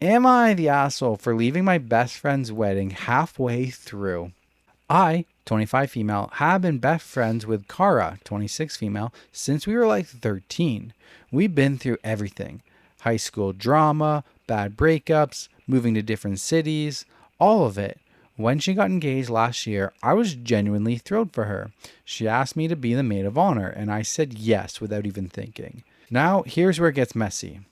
Am I the asshole for leaving my best friend's wedding halfway through? I, 25 female, have been best friends with Kara, 26 female, since we were like 13. We've been through everything. High school drama, bad breakups, moving to different cities, all of it. When she got engaged last year, I was genuinely thrilled for her. She asked me to be the maid of honor, and I said yes without even thinking. Now, here's where it gets messy.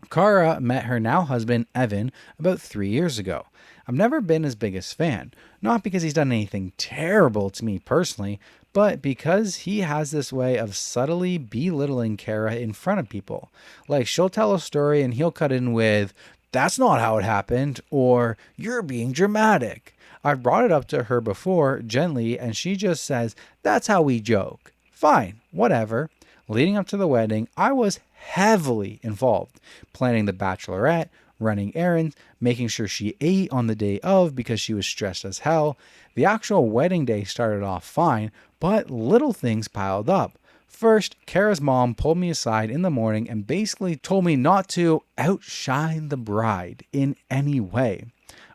Kara met her now husband, Evan, about 3 years ago. I've never been his biggest fan, not because he's done anything terrible to me personally, but because he has this way of subtly belittling Kara in front of people. Like, she'll tell a story and he'll cut in with, "That's not how it happened," or "You're being dramatic." I've brought it up to her before, gently, and she just says, "That's how we joke." Fine, whatever. Leading up to the wedding, I was heavily involved, planning the bachelorette, running errands, making sure she ate on the day of because she was stressed as hell. The actual wedding day started off fine, but little things piled up. First, Kara's mom pulled me aside in the morning and basically told me not to outshine the bride in any way.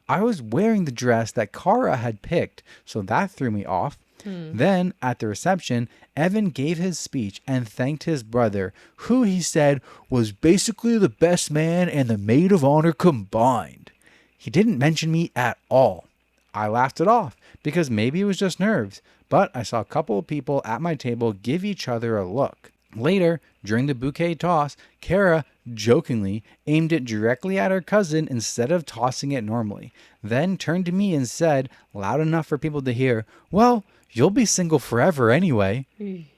I was wearing the dress that Kara had picked, so that threw me off. Then, at the reception, Evan gave his speech and thanked his brother, who he said was basically the best man and the maid of honor combined. He didn't mention me at all. I laughed it off, because maybe it was just nerves, but I saw a couple of people at my table give each other a look. Later, during the bouquet toss, Kara jokingly aimed it directly at her cousin instead of tossing it normally, then turned to me and said, loud enough for people to hear, "Well, you'll be single forever anyway."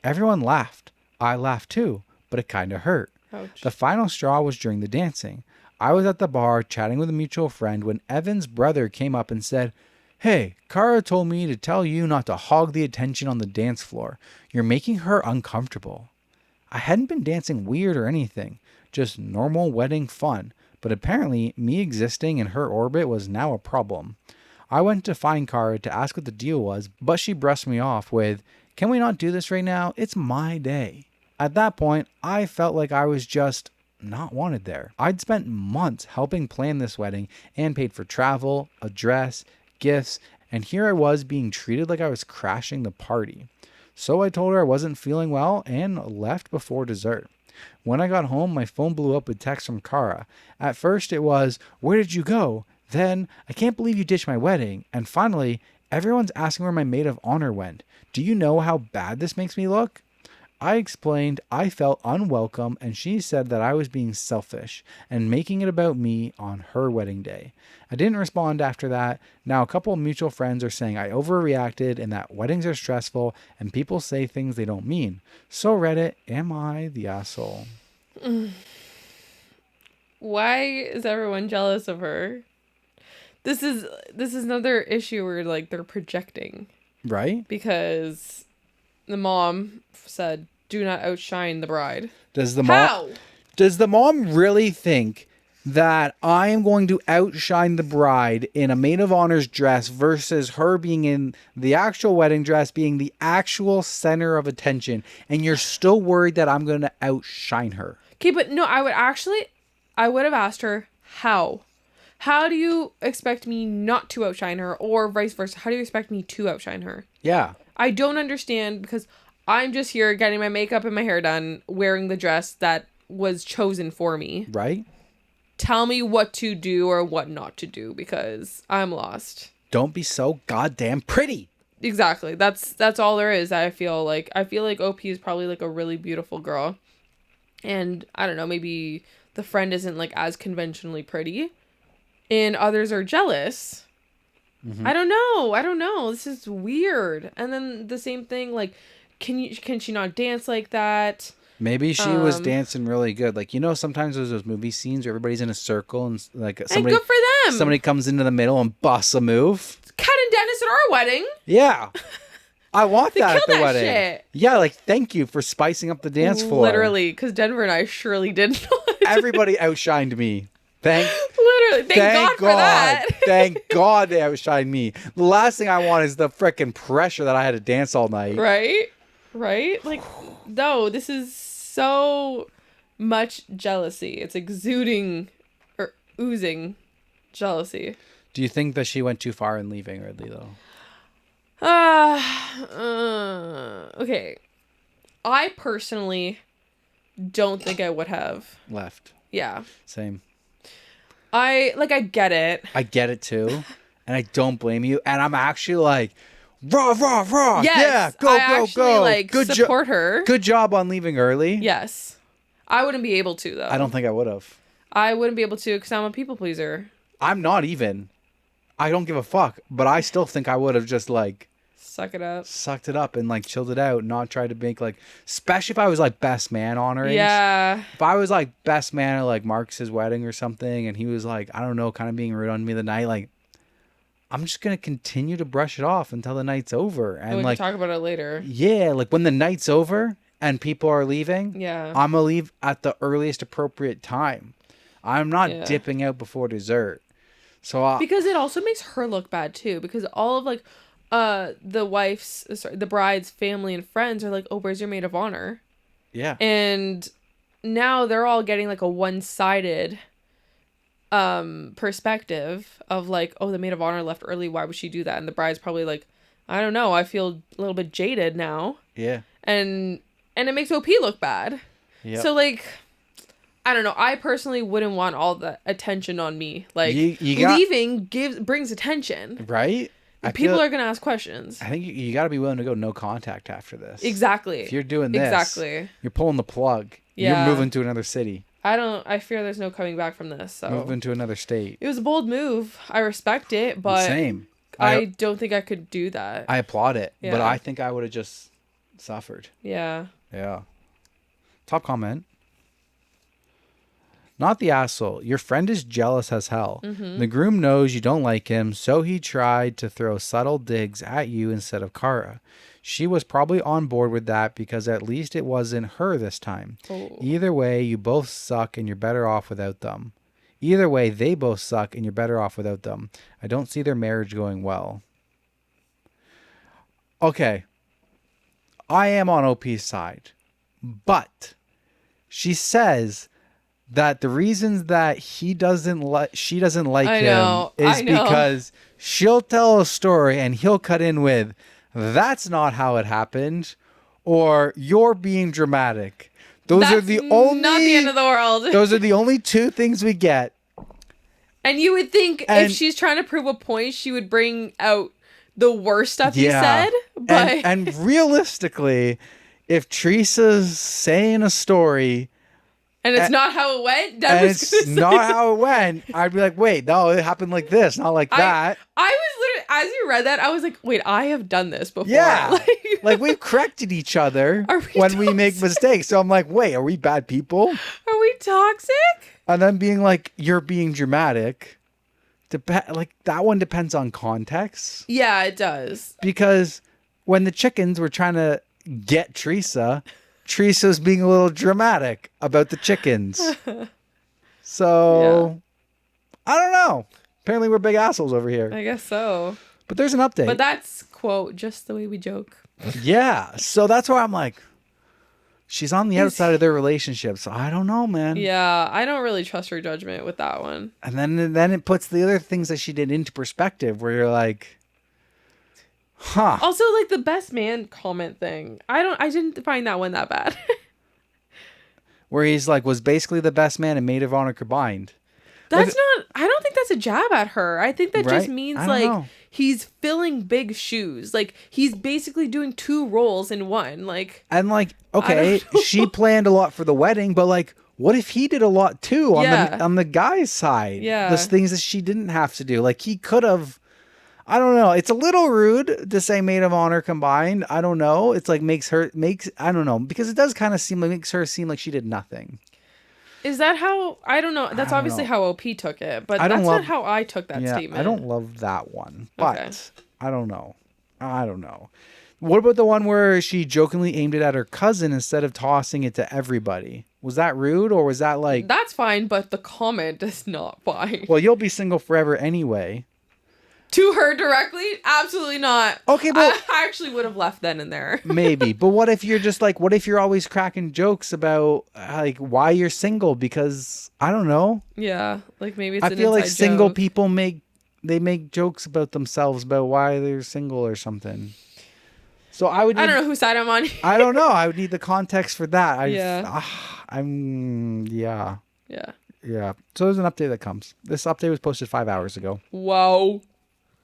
Everyone laughed. I laughed too, but it kind of hurt. Ouch. The final straw was during the dancing. I was at the bar chatting with a mutual friend when Evan's brother came up and said, "Hey, Kara told me to tell you not to hog the attention on the dance floor. You're making her uncomfortable." I hadn't been dancing weird or anything, just normal wedding fun, but apparently me existing in her orbit was now a problem. I went to find Kara to ask what the deal was, but she brushed me off with, "Can we not do this right now? It's my day." At that point, I felt like I was just not wanted there. I'd spent months helping plan this wedding and paid for travel, a dress, gifts, and here I was being treated like I was crashing the party. So I told her I wasn't feeling well and left before dessert. When I got home, my phone blew up with texts from Kara. At first it was, "Where did you go?" Then, "I can't believe you ditched my wedding." And finally, "Everyone's asking where my maid of honor went. Do you know how bad this makes me look?" I explained I felt unwelcome, and she said that I was being selfish and making it about me on her wedding day. I didn't respond after that. Now a couple of mutual friends are saying I overreacted and that weddings are stressful and people say things they don't mean. So Reddit, am I the asshole? Why is everyone jealous of her? This is another issue where like they're projecting, Right? because the mom said, "Do not outshine the bride." Does the How? mom really think that I am going to outshine the bride in a maid of honor's dress versus her being in the actual wedding dress, being the actual center of attention, and you're still worried that I'm going to outshine her? Okay, but no, I would have asked her, how? How do you expect me not to outshine her, or vice versa? How do you expect me to outshine her? Yeah. I don't understand, because I'm just here getting my makeup and my hair done, wearing the dress that was chosen for me. Right? Tell me what to do or what not to do, because I'm lost. Don't be so goddamn pretty. Exactly. That's all there is. I feel like OP is probably like a really beautiful girl. And I don't know, maybe the friend isn't like as conventionally pretty. And others are jealous. Mm-hmm. I don't know. This is weird. And then the same thing, like, can she not dance like that? Maybe she was dancing really good. Like, you know, sometimes there's those movie scenes where everybody's in a circle and like somebody, good for them. Somebody comes into the middle and busts a move. Kat and Dennis at our wedding. Yeah. I want that at the that wedding. shit. Yeah, like, thank you for spicing up the dance floor. Literally, because Denver and I surely didn't. Everybody outshined me. Thank God for that. Thank God they outshined me. The last thing I want is the frickin' pressure that I had to dance all night. Right? Like, no, this is so much jealousy. It's exuding, or oozing jealousy. Do you think that she went too far in leaving early though? Okay. I personally don't think I would have. Left. Yeah. Same. I get it. I get it too. And I don't blame you. And I'm actually like, rah, rah, rah. Yes, yeah, go, I go, actually, go. like, Good support her. Good job on leaving early. Yes. I wouldn't be able to, though. I don't think I would have. I wouldn't be able to because I'm a people pleaser. I'm not even. I don't give a fuck. But I still think I would have just like... Suck it up. Sucked it up and like chilled it out. Not tried to make like... Especially if I was like best man honoring. Yeah. If I was like best man at like Marcus's wedding or something and he was like, I don't know, kind of being rude on me the night, like... I'm just going to continue to brush it off until the night's over. And we like... can talk about it later. Yeah, like when the night's over and people are leaving... Yeah. I'm going to leave at the earliest appropriate time. I'm not dipping out before dessert. So because it also makes her look bad too. Because all of like the bride's family and friends are like, oh, where's your maid of honor? Yeah. And now they're all getting like a one-sided perspective of like, oh, the maid of honor left early. Why would she do that? And the bride's probably like, I don't know. I feel a little bit jaded now. Yeah. And it makes OP look bad. Yeah. So like... I don't know. I personally wouldn't want all the attention on me. Like, leaving brings attention. Right? People are going to ask questions. I think you got to be willing to go no contact after this. Exactly. If you're doing this, you're pulling the plug. Yeah. You're moving to another city. I fear there's no coming back from this. So moving to another state. It was a bold move. I respect it, but same. I don't think I could do that. I applaud it, but I think I would have just suffered. Yeah. Yeah. Top comment. Not the asshole. Your friend is jealous as hell. Mm-hmm. The groom knows you don't like him, so he tried to throw subtle digs at you instead of Kara. She was probably on board with that because at least it wasn't her this time. Oh. Either way, you both suck and you're better off without them. Either way, they both suck and you're better off without them. I don't see their marriage going well. Okay. I am on OP's side. But she says... that the reasons that she doesn't like him is because she'll tell a story and he'll cut in with, that's not how it happened, or you're being dramatic. That's are the only not the end of the world. Those are the only two things we get. And you would think if she's trying to prove a point, she would bring out the worst stuff he said. But and realistically, if Teresa's saying a story and it's not how it went. It's not how it went. I'd be like, wait, no, it happened like this, not like that. I was literally, as you read that, I was like, wait, I have done this before. Yeah. Like we've corrected each other when we make mistakes. So I'm like, wait, are we bad people? Are we toxic? And then being like, you're being dramatic. Like that one depends on context. Yeah, it does. Because when the chickens were trying to get Teresa's being a little dramatic about the chickens. So, I don't know. Apparently we're big assholes over here. I guess so. But there's an update. But that's, quote, just the way we joke. Yeah. So that's why I'm like, she's on the outside of their relationship. So I don't know, man. Yeah. I don't really trust her judgment with that one. And then it puts the other things that she did into perspective where you're like... Huh. Also, like the best man comment thing. I didn't find that one that bad. Where he's like, was basically the best man and maid of honor combined. That's not, I don't think that's a jab at her. I think that just means like he's filling big shoes. Like he's basically doing two roles in one. Like, and like, okay, she planned a lot for the wedding, but like, what if he did a lot too on the guy's side? Yeah. Those things that she didn't have to do. Like he could have, I don't know. It's a little rude to say maid of honor combined. I don't know. It's like I don't know, because it does kind of makes her seem like she did nothing. Is that how, I don't know. That's obviously how OP took it, but that's not how I took that statement. I don't love that one, but I don't know. What about the one where she jokingly aimed it at her cousin instead of tossing it to everybody? Was that rude, or was that like... That's fine, but the comment is not fine. Well, you'll be single forever anyway. To her directly? Absolutely not. Okay, but I actually would have left then and there. maybe. But what if you're just like, what if you're always cracking jokes about like why you're single? Because I don't know. Yeah, like maybe it's I an feel like inside single joke. people make jokes about themselves about why they're single or something. So I don't know whose side I'm on. I don't know. I would need the context for that. Yeah. Yeah. Yeah. Yeah. So there's an update that comes. This update was posted 5 hours ago. Whoa.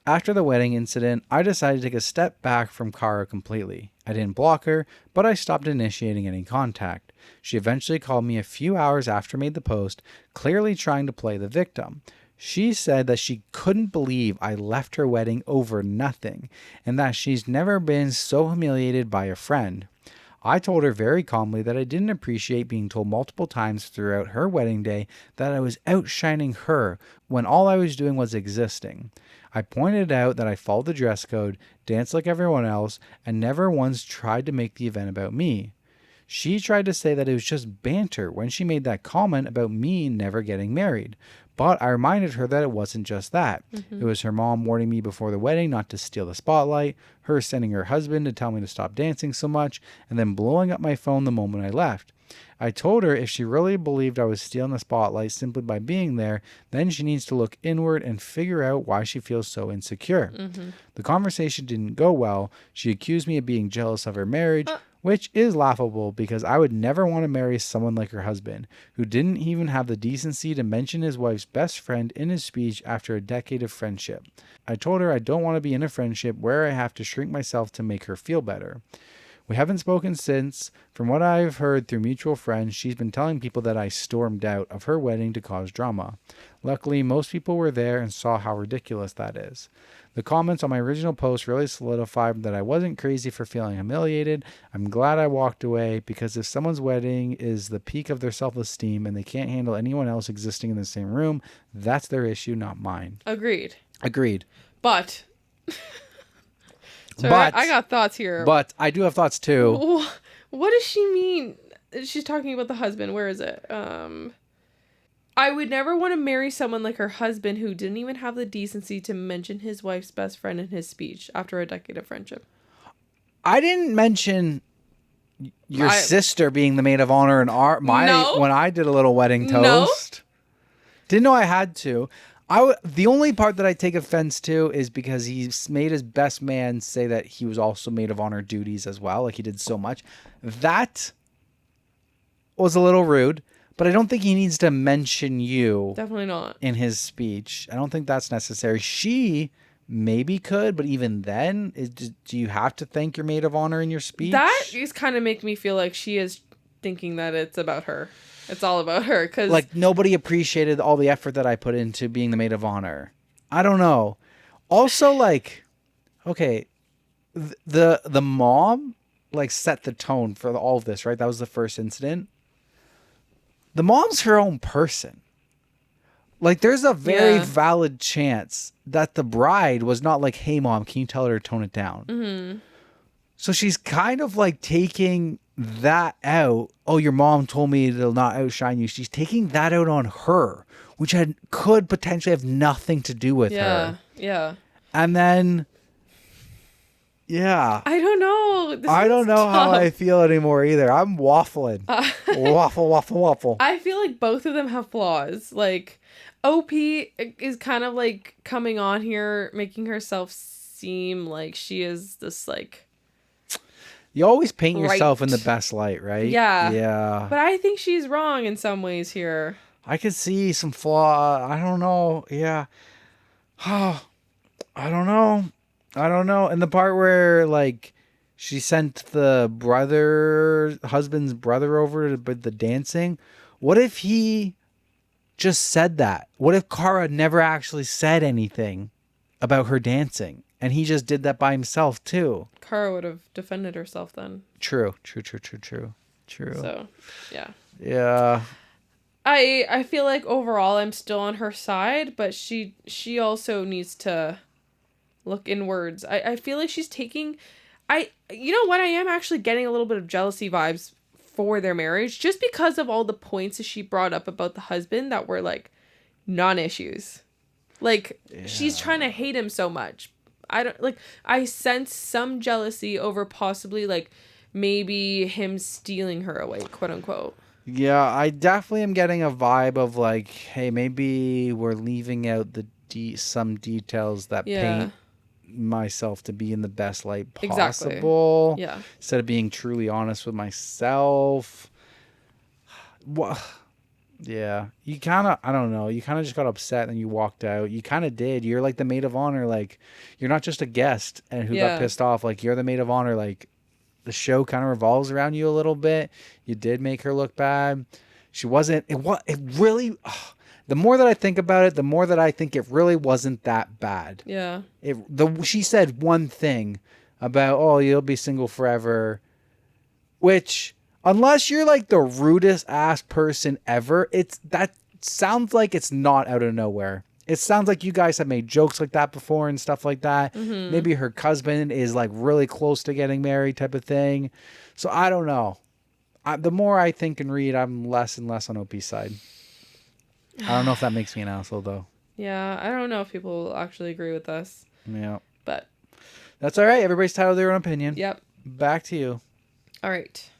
After the wedding incident, I decided to take a step back from Kara completely. I didn't block her, but I stopped initiating any contact. She eventually called me a few hours after I made the post, clearly trying to play the victim. She said that she couldn't believe I left her wedding over nothing, and that she's never been so humiliated by a friend. I told her very calmly that I didn't appreciate being told multiple times throughout her wedding day that I was outshining her when all I was doing was existing. I pointed out that I followed the dress code, danced like everyone else, and never once tried to make the event about me. She tried to say that it was just banter when she made that comment about me never getting married. But I reminded her that it wasn't just that. It was her mom warning me before the wedding not to steal the spotlight, her sending her husband to tell me to stop dancing so much, and then blowing up my phone the moment I left. I told her if she really believed I was stealing the spotlight simply by being there, then she needs to look inward and figure out why she feels so insecure. The conversation didn't go well. She accused me of being jealous of her marriage, which is laughable because I would never want to marry someone like her husband, who didn't even have the decency to mention his wife's best friend in his speech after a decade of friendship. I told her I don't want to be in a friendship where I have to shrink myself to make her feel better. We haven't spoken since. From what I've heard through mutual friends, she's been telling people that I stormed out of her wedding to cause drama. Luckily, most people were there and saw how ridiculous that is. The comments on my original post really solidified that I wasn't crazy for feeling humiliated. I'm glad I walked away because if someone's wedding is the peak of their self-esteem and they can't handle anyone else existing in the same room, that's their issue, not mine. Agreed. But So I got thoughts here. But I do have thoughts too. What does she mean? She's talking about the husband. Where is it? I would never want to marry someone like her husband who didn't even have the decency to mention his wife's best friend in his speech after a decade of friendship. I didn't mention your sister being the maid of honor in when I did a little wedding toast. Didn't know I had to. The only part that I take offense to is because he's made his best man say that he was also maid of honor duties as well. Like he did so much. That was a little rude, but I don't think he needs to mention you. Definitely not. In his speech. I don't think that's necessary. She maybe could, but even then, do you have to thank your maid of honor in your speech? That is kind of making me feel like she is thinking that it's about her. It's all about her. Cause like nobody appreciated all the effort that I put into being the maid of honor. I don't know. Also, like, okay, the mom like set the tone for all of this, right? That was the first incident. The mom's her own person. Like, there's a very valid chance that the bride was not like, hey, mom, can you tell her to tone it down? Mm-hmm. So she's kind of like taking that out. Oh, your mom told me to not outshine you. She's taking that out on her, which could potentially have nothing to do with her. Yeah. And then, I don't know. I don't know how I feel anymore either. I'm waffling. Waffle. I feel like both of them have flaws. Like, OP is kind of like coming on here, making herself seem like she is this like... You always paint yourself in the best light, right? Yeah. But I think she's wrong in some ways here. I could see some flaw. I don't know. Yeah. I don't know. And the part where, like, she sent the husband's brother over to the dancing. What if he just said that? What if Kara never actually said anything about her dancing? And he just did that by himself, too. Kara would have defended herself then. True. So, yeah. Yeah. I feel like overall I'm still on her side, but she also needs to look inwards. I feel like she's taking... You know what? I am actually getting a little bit of jealousy vibes for their marriage, just because of all the points that she brought up about the husband that were, like, non-issues. Like, she's trying to hate him so much. I sense some jealousy over possibly, like, maybe him stealing her away, quote unquote. Yeah, I definitely am getting a vibe of like, hey, maybe we're leaving out some details that paint myself to be in the best light possible. Exactly. Yeah. Instead of being truly honest with myself. Well, yeah, you kind of, I don't know, you kind of just got upset and you walked out. You kind of did. You're like the maid of honor. Like, you're not just a guest and who got pissed off. Like, you're the maid of honor. Like, the show kind of revolves around you a little bit. You did make her look bad. She wasn't, it really, the more that I think about it, the more that I think it really wasn't that bad. Yeah. She said one thing about, oh, you'll be single forever, which, unless you're like the rudest ass person ever, that sounds like it's not out of nowhere. It sounds like you guys have made jokes like that before and stuff like that. Mm-hmm. Maybe her husband is like really close to getting married type of thing. So I don't know. The more I think and read, I'm less and less on OP's side. I don't know if that makes me an asshole though. Yeah, I don't know if people will actually agree with us. Yeah. But that's all right. Everybody's entitled to their own opinion. Yep. Back to you. All right.